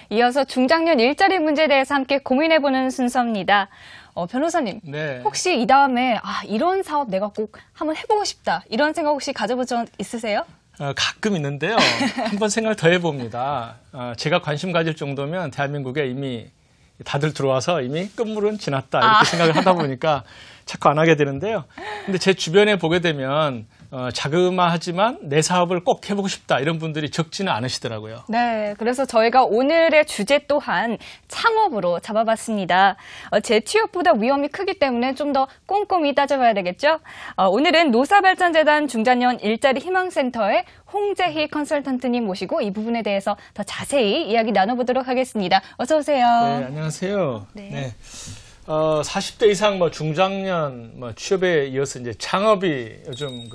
이어서 중장년 일자리 문제에 대해서 함께 고민해보는 순서입니다. 변호사님, 네. 혹시 이 다음에 이런 사업 내가 꼭 한번 해보고 싶다 이런 생각 혹시 가져본 적 있으세요? 가끔 있는데요. 한번 생각을 더 해봅니다. 제가 관심 가질 정도면 대한민국에 이미 다들 들어와서 이미 끝물은 지났다 이렇게 생각을 하다 보니까 자꾸 안 하게 되는데요. 근데 제 주변에 보게 되면 자그마하지만 내 사업을 꼭 해보고 싶다 이런 분들이 적지는 않으시더라고요. 네, 그래서 저희가 오늘의 주제 또한 창업으로 잡아봤습니다. 재취업보다 위험이 크기 때문에 좀 더 꼼꼼히 따져봐야 되겠죠? 오늘은 노사발전재단 중장년 일자리 희망센터의 홍재희 컨설턴트님 모시고 이 부분에 대해서 더 자세히 이야기 나눠보도록 하겠습니다. 어서 오세요. 네, 안녕하세요. 네. 40대 이상 중장년 취업에 이어서 이제 창업이 요즘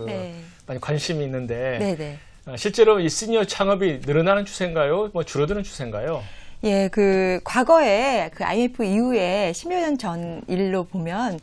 많이 관심이 있는데 실제로 이 시니어 창업이 늘어나는 추세인가요? 줄어드는 추세인가요? 예, 과거에 IMF 이후에 10여 년 전 일로 보면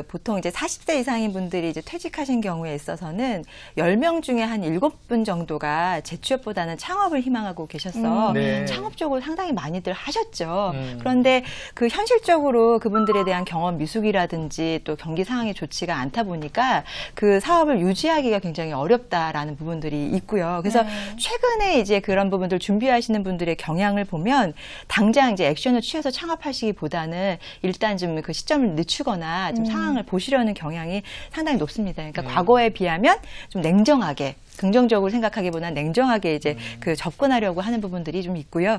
보통 이제 40대 이상인 분들이 이제 퇴직하신 경우에 있어서는 10명 중에 한 7분 정도가 재취업보다는 창업을 희망하고 계셔서 창업 쪽을 상당히 많이들 하셨죠. 그런데 현실적으로 그분들에 대한 경험 미숙이라든지 또 경기 상황이 좋지가 않다 보니까 그 사업을 유지하기가 굉장히 어렵다라는 부분들이 있고요. 그래서 최근에 이제 그런 부분들 준비하시는 분들의 경향을 보면 당장 이제 액션을 취해서 창업하시기보다는 일단 좀 그 시점을 늦추거나 좀 상황을 보시려는 경향이 상당히 높습니다. 그러니까 과거에 비하면 좀 냉정하게 긍정적으로 생각하기보다는 냉정하게 이제 접근하려고 하는 부분들이 좀 있고요.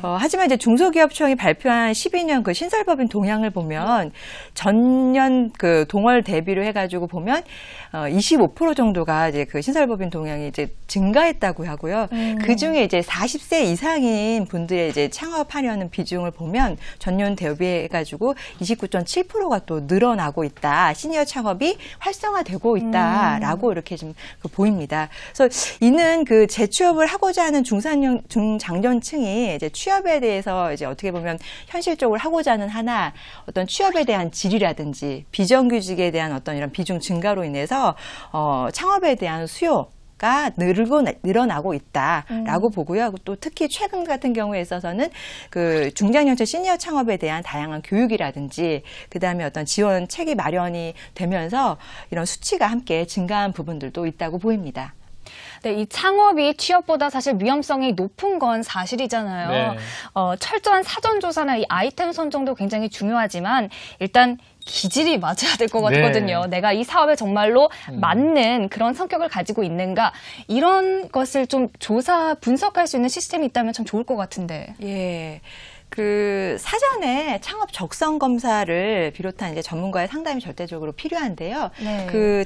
하지만 이제 중소기업청이 발표한 12년 신설법인 동향을 보면 전년 동월 대비로 해가지고 보면 25% 정도가 이제 신설법인 동향이 이제 증가했다고 하고요. 그 중에 이제 40세 이상인 분들의 이제 창업하려는 비중을 보면 전년 대비해가지고 29.7%가 또 늘어나고 있다. 시니어 창업이 활성화되고 있다라고 이렇게 좀 보입니다. 그래서 이는 재취업을 하고자 하는 중장년층이 이제 취업에 대해서 이제 어떻게 보면 현실적으로 하고자 하는 어떤 취업에 대한 질이라든지 비정규직에 대한 어떤 이런 비중 증가로 인해서 창업에 대한 수요가 늘어나고 있다라고 보고요. 또 특히 최근 같은 경우에 있어서는 중장년층 시니어 창업에 대한 다양한 교육이라든지 그다음에 어떤 지원책이 마련이 되면서 이런 수치가 함께 증가한 부분들도 있다고 보입니다. 네, 이 창업이 취업보다 사실 위험성이 높은 건 사실이잖아요. 네. 철저한 사전조사나 이 아이템 선정도 굉장히 중요하지만 일단 기질이 맞아야 될 것 같거든요. 내가 이 사업에 정말로 맞는 그런 성격을 가지고 있는가 이런 것을 좀 조사 분석할 수 있는 시스템이 있다면 참 좋을 것 같은데. 예. 사전에 창업 적성 검사를 비롯한 이제 전문가의 상담이 절대적으로 필요한데요.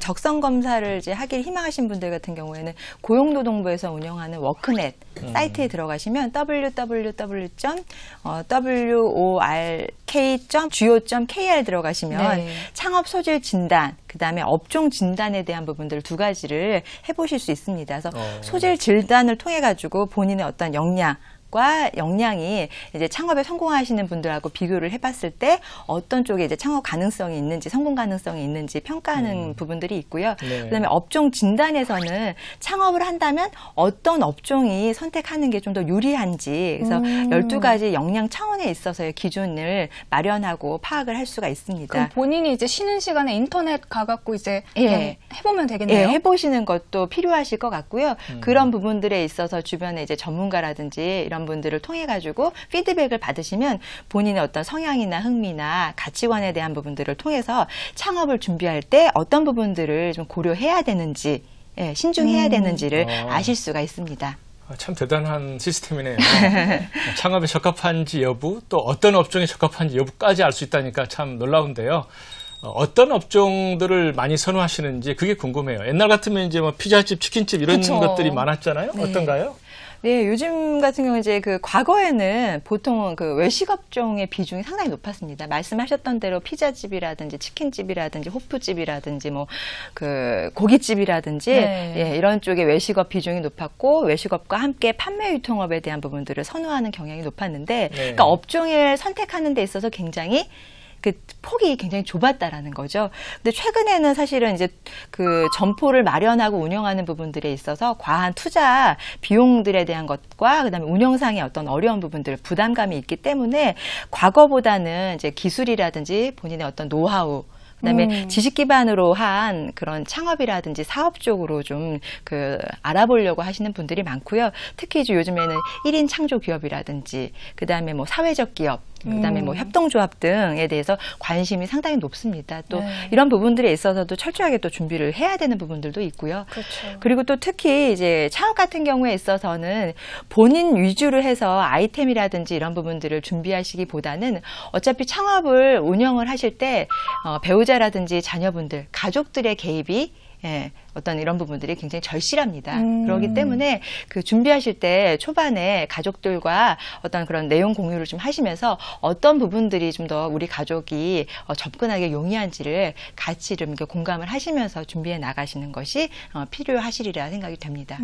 적성 검사를 이제 하길 희망하신 분들 같은 경우에는 고용노동부에서 운영하는 워크넷 사이트에 들어가시면 www.work.go.kr 들어가시면 창업 소질 진단, 그다음에 업종 진단에 대한 부분들 두 가지를 해보실 수 있습니다. 그래서 소질 진단을 통해 가지고 본인의 어떤 역량이 이제 창업에 성공하시는 분들하고 비교를 해봤을 때 어떤 쪽에 이제 창업 가능성이 있는지, 성공 가능성이 있는지 평가하는 부분들이 있고요. 그다음에 업종 진단에서는 창업을 한다면 어떤 업종이 선택하는 게 좀 더 유리한지, 그래서 12가지 역량 차원에 있어서의 기준을 마련하고 파악을 할 수가 있습니다. 그럼 본인이 이제 쉬는 시간에 인터넷 가갖고 이제 해보면 되겠네요. 예, 해보시는 것도 필요하실 것 같고요. 그런 부분들에 있어서 주변에 이제 전문가라든지 이런 분들을 통해 가지고 피드백을 받으시면 본인의 어떤 성향이나 흥미나 가치관에 대한 부분들을 통해서 창업을 준비할 때 어떤 부분들을 좀 고려해야 되는지, 신중해야 되는지를 아실 수가 있습니다. 참 대단한 시스템이네요. 창업에 적합한지 여부, 또 어떤 업종에 적합한지 여부까지 알 수 있다니까 참 놀라운데요. 어떤 업종들을 많이 선호하시는지 그게 궁금해요. 옛날 같으면 이제 피자집, 치킨집 이런 것들이 많았잖아요. 어떤가요? 네, 요즘 같은 경우 이제 그 과거에는 보통 그 외식 업종의 비중이 상당히 높았습니다. 말씀하셨던 대로 피자집이라든지 치킨집이라든지 호프집이라든지 뭐 그 고깃집이라든지 네. 예, 이런 쪽의 외식업 비중이 높았고 외식업과 함께 판매 유통업에 대한 부분들을 선호하는 경향이 높았는데 그러니까 업종을 선택하는 데 있어서 굉장히 그 폭이 굉장히 좁았다라는 거죠. 근데 최근에는 사실은 이제 그 점포를 마련하고 운영하는 부분들에 있어서 과한 투자 비용들에 대한 것과 그다음에 운영상의 어떤 어려운 부분들, 부담감이 있기 때문에 과거보다는 이제 기술이라든지 본인의 어떤 노하우 그다음에 지식 기반으로 한 그런 창업이라든지 사업 쪽으로 좀 그 알아보려고 하시는 분들이 많고요. 특히 이제 요즘에는 1인 창조 기업이라든지 그다음에 뭐 사회적 기업 그다음에 뭐 협동조합 등에 대해서 관심이 상당히 높습니다. 또 네. 이런 부분들에 있어서도 철저하게 또 준비를 해야 되는 부분들도 있고요. 그렇죠. 그리고 또 특히 이제 창업 같은 경우에 있어서는 본인 위주로 해서 아이템이라든지 이런 부분들을 준비하시기보다는 어차피 창업을 운영을 하실 때 배우자라든지 자녀분들, 가족들의 개입이 예, 어떤 이런 부분들이 굉장히 절실합니다. 그렇기 때문에 그 준비하실 때 초반에 가족들과 어떤 그런 내용 공유를 좀 하시면서 어떤 부분들이 좀 더 우리 가족이 접근하기 용이한지를 같이 좀 이렇게 공감을 하시면서 준비해 나가시는 것이 필요하시리라 생각이 됩니다.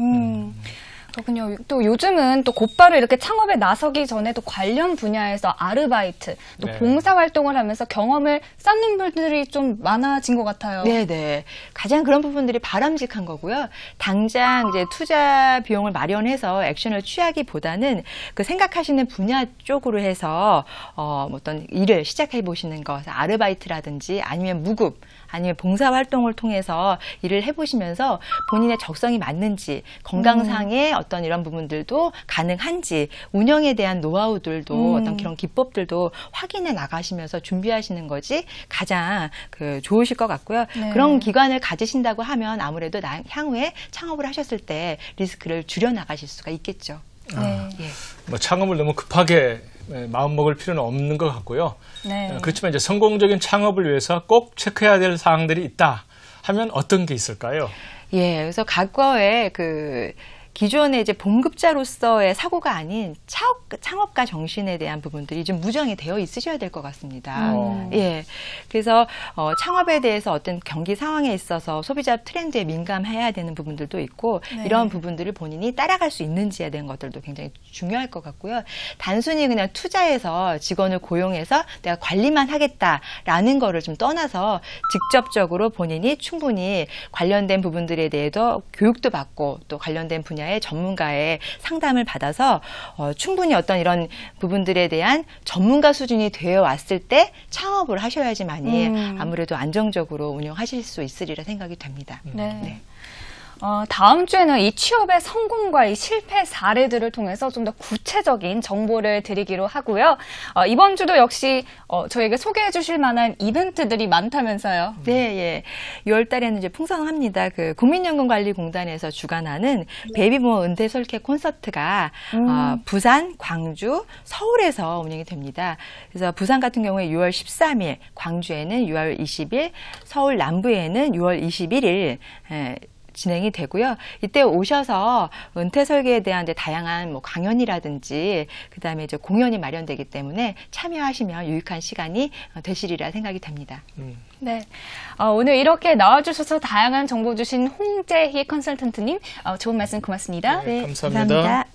그렇군요. 또 요즘은 또 곧바로 이렇게 창업에 나서기 전에 또 관련 분야에서 아르바이트, 또 네. 봉사활동을 하면서 경험을 쌓는 분들이 좀 많아진 것 같아요. 네네. 가장 그런 부분들이 바람직한 거고요. 당장 이제 투자 비용을 마련해서 액션을 취하기보다는 그 생각하시는 분야 쪽으로 해서 어떤 일을 시작해 보시는 것, 아르바이트라든지 아니면 무급, 아니면 봉사활동을 통해서 일을 해보시면서 본인의 적성이 맞는지, 건강상의 어떤 이런 부분들도 가능한지, 운영에 대한 노하우들도 어떤 그런 기법들도 확인해 나가시면서 준비하시는 것이 가장 그 좋으실 것 같고요. 네. 그런 기관을 가지신다고 하면 아무래도 향후에 창업을 하셨을 때 리스크를 줄여 나가실 수가 있겠죠. 네. 예. 뭐 창업을 너무 급하게 마음 먹을 필요는 없는 것 같고요. 네. 그렇지만 이제 성공적인 창업을 위해서 꼭 체크해야 될 사항들이 있다 하면 어떤 게 있을까요? 예, 그래서 과거에 그 기존의 이제 봉급자로서의 사고가 아닌 창업가 정신에 대한 부분들이 좀 무정이 되어 있으셔야 될 것 같습니다. 예. 그래서 창업에 대해서 어떤 경기 상황에 있어서 소비자 트렌드에 민감해야 되는 부분들도 있고 네. 이런 부분들을 본인이 따라갈 수 있는지에 대한 것들도 굉장히 중요할 것 같고요. 단순히 그냥 투자해서 직원을 고용해서 내가 관리만 하겠다라는 거를 좀 떠나서 직접적으로 본인이 충분히 관련된 부분들에 대해서 교육도 받고 또 관련된 분야의 전문가의 상담을 받아서 충분히 어떤 이런 부분들에 대한 전문가 수준이 되어 왔을 때 창업을 하셔야지만이 아무래도 안정적으로 운영하실 수 있으리라 생각이 됩니다. 네. 네. 다음 주에는 이 취업의 성공과 이 실패 사례들을 통해서 좀 더 구체적인 정보를 드리기로 하고요. 이번 주도 역시 저에게 소개해 주실 만한 이벤트들이 많다면서요. 네, 예. 6월 달에는 이제 풍성합니다. 그 국민연금관리공단에서 주관하는 베이비부모 은퇴 설계 콘서트가 부산, 광주, 서울에서 운영이 됩니다. 그래서 부산 같은 경우에 6월 13일, 광주에는 6월 20일, 서울 남부에는 6월 21일 진행이 되고요. 이때 오셔서 은퇴 설계에 대한 이제 다양한 뭐 강연이라든지 그다음에 이제 공연이 마련되기 때문에 참여하시면 유익한 시간이 되시리라 생각이 됩니다. 네. 오늘 이렇게 나와주셔서 다양한 정보 주신 홍재희 컨설턴트님, 좋은 말씀 고맙습니다. 네, 감사합니다. 감사합니다.